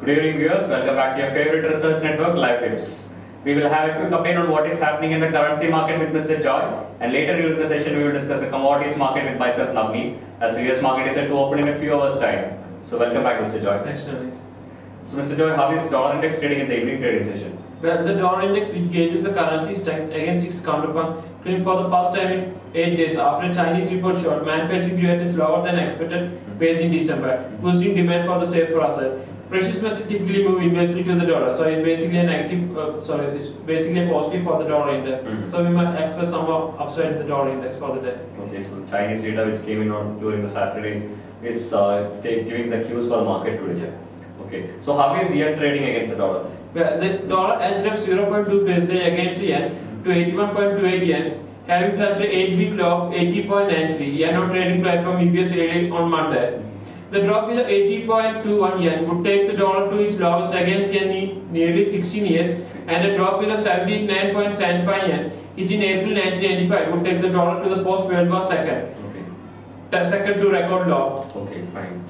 Good evening viewers, welcome back to your favorite research network, Live Tips. We will have a quick update on what is happening in the currency market with Mr. Joy, and later during the session we will discuss the commodities market with myself, Navneet, as the US market is set to open in a few hours time. So welcome back Mr. Joy. Thanks, Navneet. So Mr. Joy, how is dollar index trading in the evening trading session? Well, the dollar index, which gauges the currency strength against its counterparts, climbed for the first time in 8 days after a Chinese report showed manufacturing grew at a slower than expected pace in December, boosting demand for the safer asset. Precious metals typically move inversely to the dollar, so it's basically a negative. It's basically a positive for the dollar index. So we might expect some upside in the dollar index for the day. Okay, so the Chinese data which came in on during the Saturday is giving the cues for the market today. Yeah. Okay, so how is yen trading against the dollar? Well, the dollar edged up 0.2 pace day against the yen to 81.28 yen, having touched an 8-week low of 80.93. Yen on trading platform EBS early on Monday. The drop below 80.21 yen would take the dollar to its lowest against yen in nearly 16 years, and a drop below 79.75 yen hit in April 1995 would take the dollar to the post-World War II. Okay. Second to record low. Okay, fine.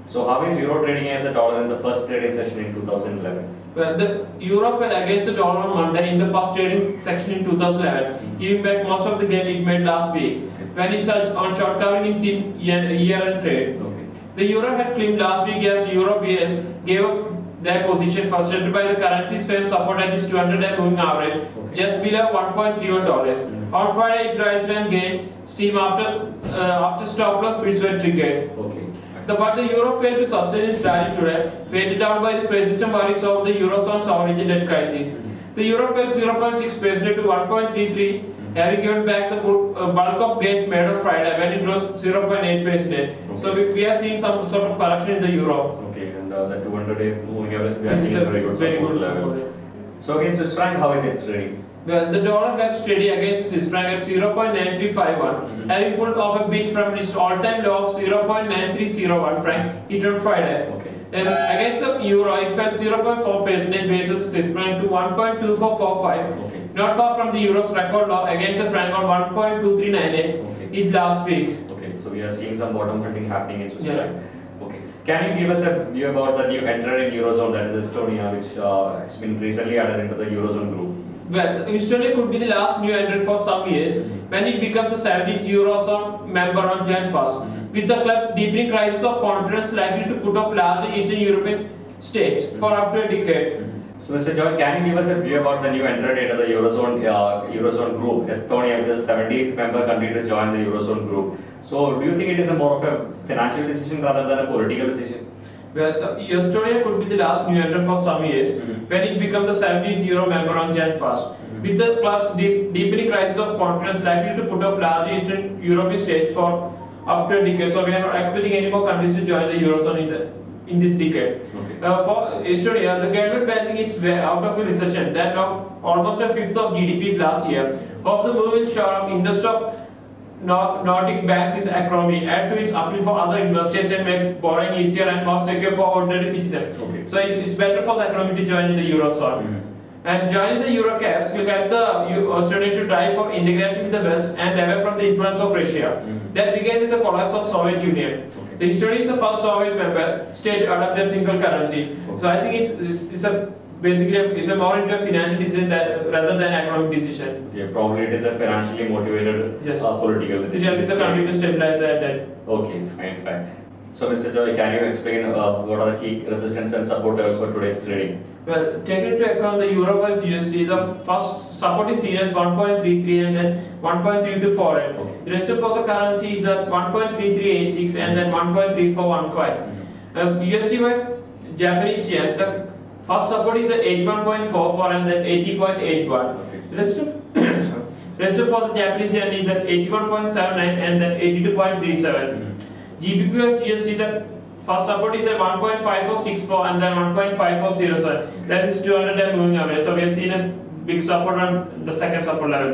So how is euro trading against the dollar in the first trading session in 2011? Well, the euro fell against the dollar on Monday in the first trading section in 2011, giving back most of the gain it made last week, when it surged on short covering in thin year-end trade. Okay. The euro had climbed last week as euro BS gave up their position, frustrated by the currency's firm support at its 200-day moving average, just below $1.31. On Friday, it rose and gained steam after stop loss bids were triggered. Okay. But the euro failed to sustain its rally today, weighted down by the persistent worries of the eurozone's sovereign debt crisis. The euro fell 0.6 pace to 1.33, having given back the bulk of gains made on Friday when it rose 0.8 pace. Okay. So we are seeing some sort of correction in the euro. Okay, and the 200-day moving average I think is very good support level. So against Swiss franc, how is it trading? Well, the dollar held steady against the Swiss franc at 0.9351, having pulled off a bit from its all-time low of 0.9301 franc hit on Friday. Okay. Against the euro, it fell 0.4 percentage basis the Swiss franc to 1.2445. Okay. Not far from the euro's record low against the franc on 1.2398 it last week. Okay, so we are seeing some bottom printing happening in Swiss franc. Okay. Can you give us a view about the new entrant in Eurozone, that is Estonia, which has been recently added into the Eurozone group? Well, Estonia could be the last new entrant for some years when it becomes the 17th Eurozone member on Jan 1st, with the club's deepening crisis of confidence likely to put off larger Eastern European states for up to a decade. So, Mr. Joy, can you give us a view about the new entrant into the Eurozone group, Estonia, which is the 17th member country to join the Eurozone group? So, do you think it is more of a financial decision rather than a political decision? Well, Estonia could be the last new entrant for some years when it becomes the 17th Euro member on Jan 1st, with the club's deepening crisis of confidence likely to put off large Eastern European states for up to a decade. So, we are not expecting any more countries to join the Eurozone in this decade. Okay. For Estonia, the government banking is out of a recession that knocked almost a fifth of GDP's last year. Of the move will shore up interest of Nordic banks in the economy, add to its appeal for other investors and make borrowing easier and more secure for ordinary citizens. Okay. So it's better for the economy to join in the Eurozone. And joining the Euro caps will help the Estonia to drive for integration with the West and away from the influence of Russia. That began with the collapse of Soviet Union. Okay. The Estonia is the first Soviet member state to adopt a single currency. Okay. So I think it's a more into a financial decision rather than economic decision. Yeah, probably it is a financially motivated political decision. It helps the country to stabilize that debt. Okay, fine. So, Mr. Joy, can you explain what are the key resistance and support levels for today's trading? Well, taking into account the euro versus USD, the first support is seen as 1.33 and then 1.3248. Okay. The rest of the currency is at 1.3386 and then 1.3415. USD wise, Japanese yen, the first support is at 81.44 and then 80.81. Okay. The rest of the Japanese yen is at 81.79 and then 82.37. GBP vs USD, the first support is at 1.5464 and then 1.5407. That is 200-day moving average. So we have seen a big support on the second support level.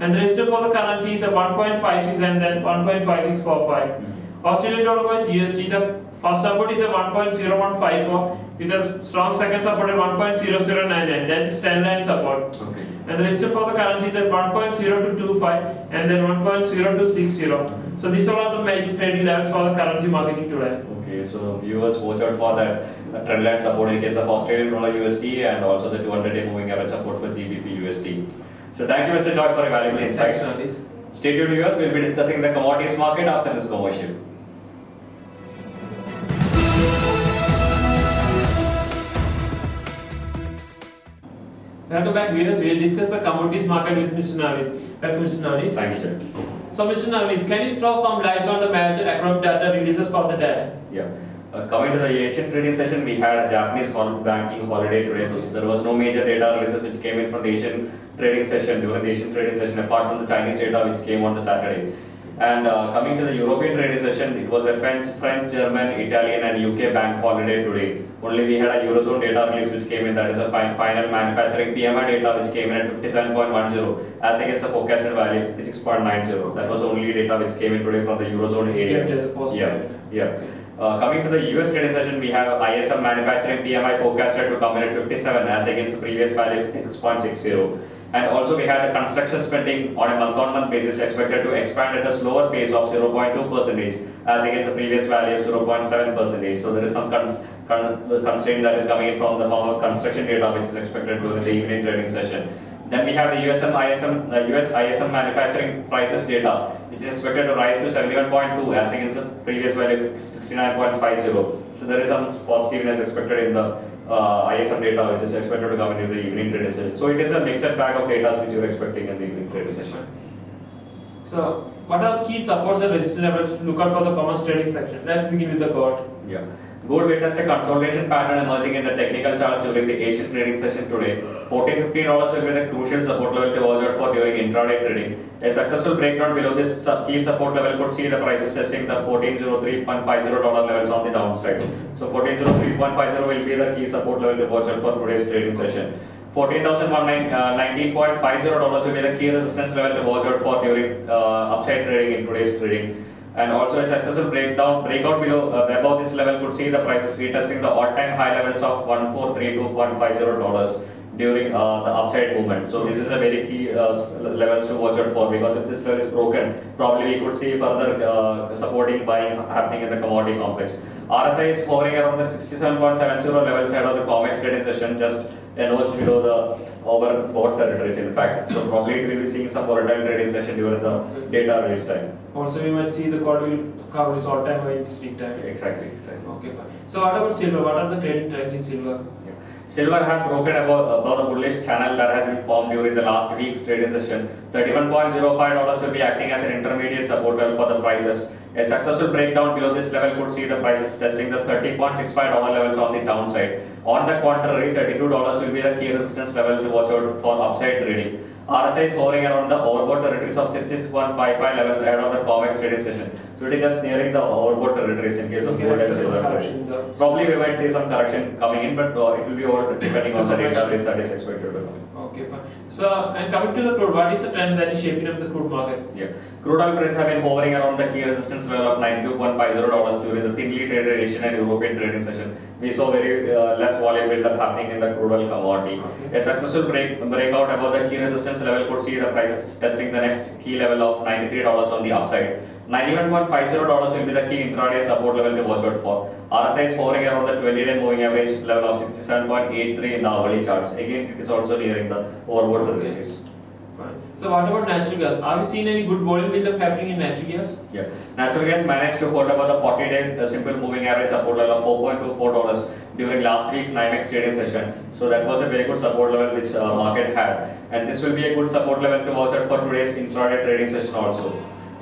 And the rest of the currency is at 1.56 and then 1.5645. Australian dollar vs USD, the first support is at 1.0154 with a strong second support at 1.0099. That is 10-line support. Okay. and the resistance for the currency is at 1.0225 and then 1.0260. So these are all the major trading levels for the currency marketing today. Okay, so viewers watch out for that trend line support in case of Australian dollar USD and also the 200-day moving average support for GBP USD. So thank you, Mr. Joy, for your valuable insights. Thanks, Stay tuned, viewers. We'll be discussing the commodities market after this commercial. Welcome back, viewers. We'll discuss the commodities market with Mr. Navneet. Welcome, Mr. Navneet. Thank you, sir. So, Mr. Navneet, can you throw some light on the major economic data releases for the day? Yeah. Coming to the Asian trading session, we had a Japanese banking holiday today. So there was no major data releases which came in from the Asian trading session during the Asian trading session, apart from the Chinese data which came on the Saturday. And coming to the European trading session, it was a French, German, Italian, and UK bank holiday today. Only we had a Eurozone data release which came in, that is a final manufacturing PMI data which came in at 57.10 as against the forecasted value 56.90. That was the only data which came in today from the Eurozone area. Yeah. Coming to the US trading session, we have ISM manufacturing PMI forecasted to come in at 57 as against the previous value 56.60. And also we had the construction spending on a month-on-month basis expected to expand at a slower pace of 0.2% as against the previous value of 0.7%. So there is some constraint that is coming in from the form of construction data which is expected during the evening trading session. Then we have the US ISM manufacturing prices data, which is expected to rise to 71.2 as against the previous value of 69.50. So there is some positiveness expected in the ISM data, which is expected to come into the evening trading session. So it is a mixed bag of data which you are expecting in the evening trading session. So what are the key supports and resistance levels to look out for the commerce trading section? Let's begin with the gold. Yeah. Gold witnessed a consolidation pattern emerging in the technical charts during the Asian trading session today. $14.50 will be the crucial support level to watch out for during intraday trading. A successful breakdown below this key support level could see the prices testing the $1403.50 levels on the downside. So $1403.50 will be the key support level to watch out for today's trading session. $14,119.50 will be the key resistance level to watch out for during upside trading in today's trading. And also a successful breakout below above this level could see the prices retesting the all-time high levels of $1432.50 during the upside movement. So this is a very key levels to watch out for, because if this level is broken, probably we could see further supporting buying happening in the commodity complex. RSI is hovering around the 67.70 level side of the COMEX trading session, just a notch below the overbought territories in fact. So probably we will be seeing some volatile trading session during the data release time. Also we might see the gold will cover this all-time high in this week time. Exactly. Okay, fine. So what about silver? What are the trading trends in silver? Silver has broken above the bullish channel that has been formed during the last week's trading session. $31.05 will be acting as an intermediate support level for the prices. A successful breakdown below this level could see the prices testing the $30.65 levels on the downside. On the contrary, $32 will be the key resistance level to watch out for upside trading. RSI is hovering around the overbought territories of 66.55 levels ahead of the COMEX trading session. So it is just nearing the overbought territories in case of gold and silver trading. Probably we might see some correction coming in, but it will be over depending on the data release that is expected to come in. Okay, fine. So, and coming to the crude, what is the trends that is shaping up the crude market? Yeah, crude oil prices have been hovering around the key resistance level of $92.50 during the thinly traded Asian and European trading session. We saw very less volume build-up happening in the crude oil commodity. Okay. A successful breakout above the key resistance level could see the prices testing the next key level of $93 on the upside. $91.50 will be the key intraday support level to watch out for. RSI is hovering around the 20-day moving average level of 67.83 in the hourly charts. Again, it is also nearing the overbought territories. So what about natural gas? Are we seeing any good volume build-up happening in natural gas? Yeah, natural gas managed to hold about the 40-day simple moving average support level of $4.24 during last week's NYMEX trading session. So that was a very good support level which market had, and this will be a good support level to watch out for today's intraday trading session also.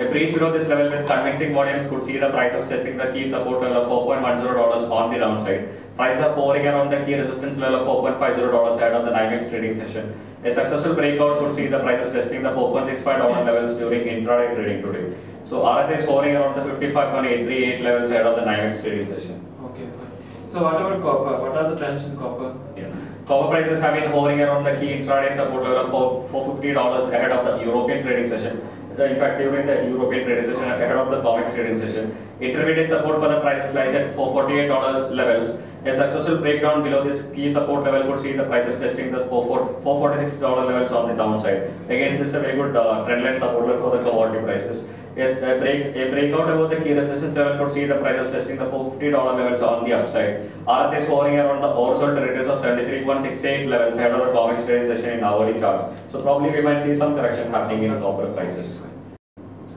A breach below this level with convincing volumes could see the prices testing the key support level of $4.10 on the downside. Prices are hovering around the key resistance level of $4.50 ahead of the NYMEX trading session. A successful breakout could see the prices testing the $4.65 levels during intraday trading today. So RSI is hovering around the 55.838 levels ahead of the NYMEX trading session. Okay, fine. So what about copper? What are the trends in copper? Yeah. Copper prices have been hovering around the key intraday support level of $450 ahead of the European trading session. In fact, during the European trading session, ahead of the COMEX trading session, intermediate support for the prices lies at $448 levels, A successful breakdown below this key support level could see the prices testing the $446 levels on the downside. Again, this is a very good trendline support level for the commodity prices. Yes, a breakout above the key resistance level could see the prices testing the $450 levels on the upside. RSI is hovering around the oversold territories of 73.68 levels ahead of the COMEX trading session in hourly charts. So probably we might see some correction happening in copper prices.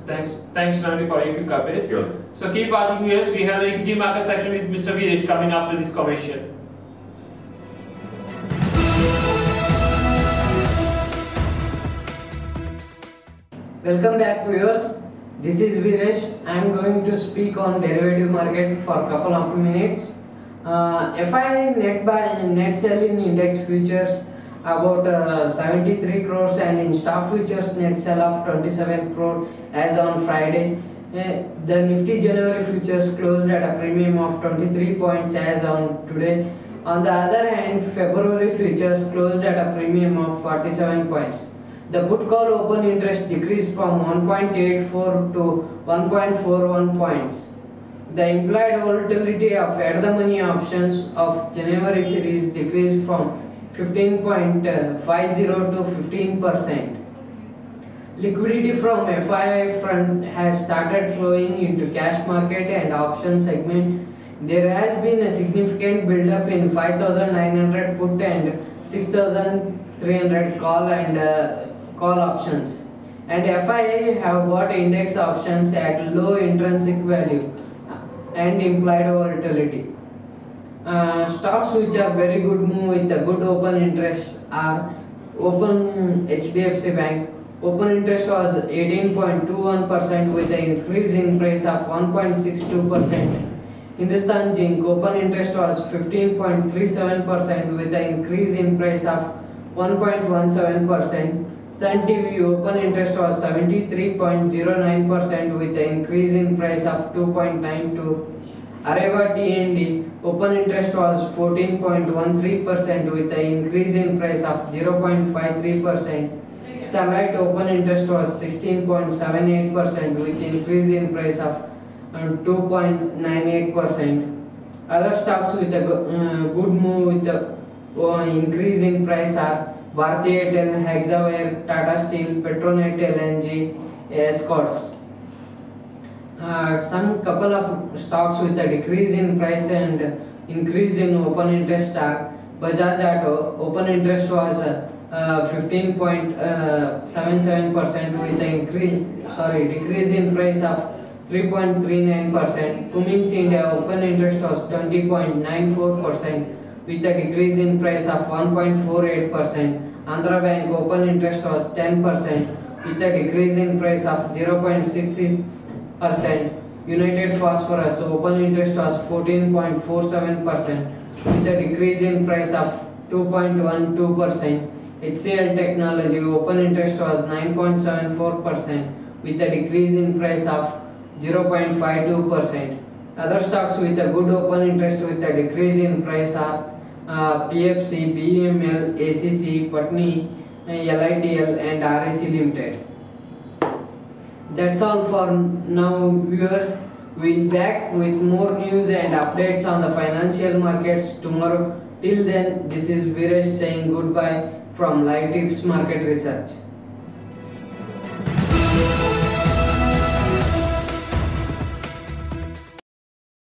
Thanks, Nandi, for your quick update. Sure. So keep watching viewers. We have the equity market section with Mr. Viresh coming after this commercial. Welcome back, viewers. This is Viresh. I am going to speak on derivative market for a couple of minutes. FII net sell in index futures about 73 crores and in stock futures net sell of 27 crore as on Friday. The Nifty January futures closed at a premium of 23 points as on today. On the other hand, February futures closed at a premium of 47 points. The put call open interest decreased from 1.84 to 1.41 points. The implied volatility of at the money options of January series decreased from 15.50 to 15%. Liquidity from FII front has started flowing into cash market and option segment. There has been a significant build-up in 5,900 put and 6,300 call and call options. And FII have bought index options at low intrinsic value and implied volatility. Stocks which are very good move with a good open interest are Open HDFC Bank. Open interest was 18.21% with an increase in price of 1.62%. Hindustan Zinc open interest was 15.37% with an increase in price of 1.17%. Sun TV open interest was 73.09% with an increase in price of 2.92. Areva T&D open interest was 14.13% with an increase in price of 0.53%. Sterlite open interest was 16.78% with increase in price of 2.98%. Other stocks with a good move with a increase in price are Bharti Airtel, Hexaware, Tata Steel, Petronet LNG, Escorts. Some couple of stocks with a decrease in price and increase in open interest are Bajaj Auto. Open interest was 15.77% with an decrease in price of 3.39%. Cummins India open interest was 20.94% with a decrease in price of 1.48%. Andhra Bank open interest was 10% with a decrease in price of 0.66%. United Phosphorus open interest was 14.47% with a decrease in price of 2.12%. HCL Technology open interest was 9.74% with a decrease in price of 0.52%. Other stocks with a good open interest with a decrease in price are PFC, BML, ACC, Patni, LITL and REC Limited. That's all for now, viewers. We'll be back with more news and updates on the financial markets tomorrow. Till then, this is Viresh saying goodbye from Light Tips Market Research.